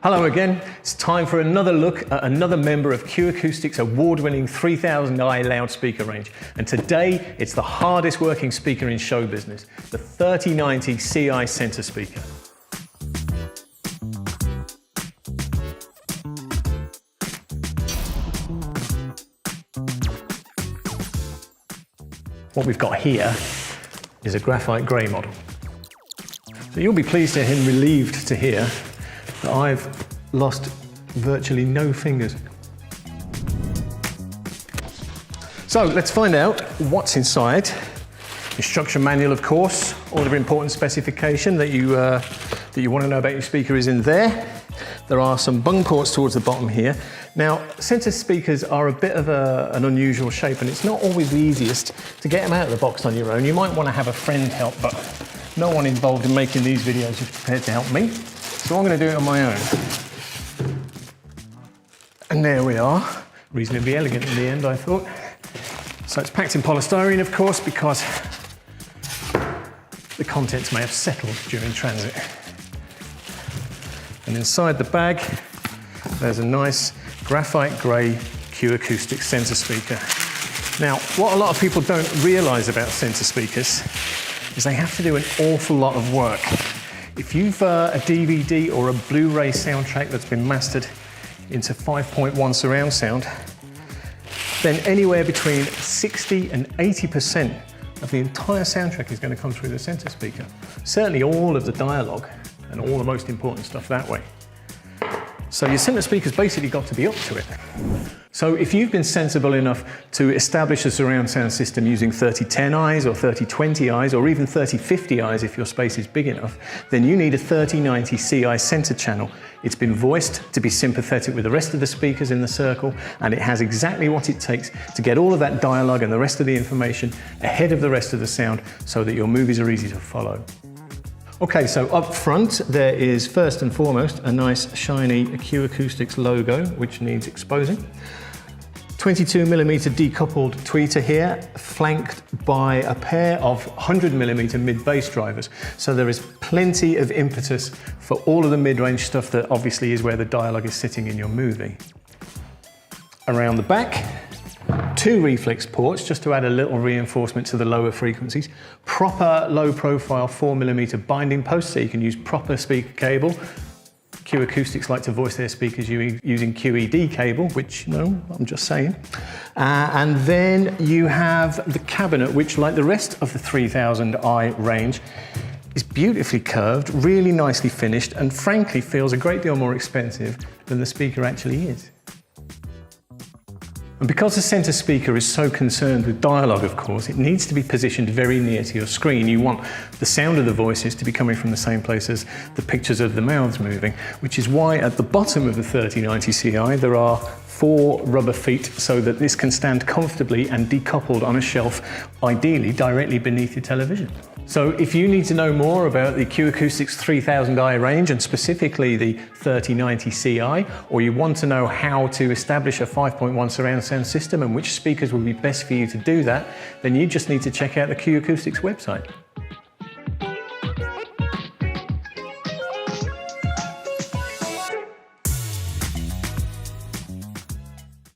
Hello again, it's time for another look at another member of Q Acoustics' award-winning 3000i loudspeaker range. And today, it's the hardest working speaker in show business, the 3090Ci center speaker. What we've got here is a graphite grey model. So you'll be pleased and relieved to hear that I've lost virtually no fingers. So let's find out what's inside. Instruction manual, of course, all the important specification that you want to know about your speaker is in there. There are some bung ports towards the bottom here. Now, center speakers are a bit of an unusual shape, and it's not always the easiest to get them out of the box on your own. You might want to have a friend help, but no one involved in making these videos is prepared to help me. So I'm going to do it on my own. And there we are. Reasonably elegant in the end, I thought. So it's packed in polystyrene, of course, because the contents may have settled during transit. And inside the bag, there's a nice graphite grey Q Acoustics center speaker. Now, what a lot of people don't realise about center speakers is they have to do an awful lot of work. If you've a DVD or a Blu-ray soundtrack that's been mastered into 5.1 surround sound, then anywhere between 60 and 80% of the entire soundtrack is going to come through the center speaker. Certainly all of the dialogue and all the most important stuff that way. So your center speaker's basically got to be up to it. So if you've been sensible enough to establish a surround sound system using 3010Is or 3020Is or even 3050Is if your space is big enough, then you need a 3090Ci center channel. It's been voiced to be sympathetic with the rest of the speakers in the circle, and it has exactly what it takes to get all of that dialogue and the rest of the information ahead of the rest of the sound so that your movies are easy to follow. Okay, so up front there is first and foremost a nice shiny Q Acoustics logo which needs exposing. 22mm decoupled tweeter here, flanked by a pair of 100mm mid-bass drivers. So there is plenty of impetus for all of the mid-range stuff that obviously is where the dialogue is sitting in your movie. Around the back, two reflex ports just to add a little reinforcement to the lower frequencies. Proper low profile 4mm binding posts so you can use proper speaker cable. Q Acoustics like to voice their speakers using QED cable, which, no, I'm just saying. And then you have the cabinet, which like the rest of the 3000i range, is beautifully curved, really nicely finished, and frankly feels a great deal more expensive than the speaker actually is. And because the center speaker is so concerned with dialogue, of course, it needs to be positioned very near to your screen. You want the sound of the voices to be coming from the same place as the pictures of the mouths moving, which is why at the bottom of the 3090Ci there are 4 rubber feet so that this can stand comfortably and decoupled on a shelf, ideally directly beneath your television. So if you need to know more about the Q Acoustics 3000i range and specifically the 3090Ci, or you want to know how to establish a 5.1 surround sound system and which speakers will be best for you to do that, then you just need to check out the Q Acoustics website.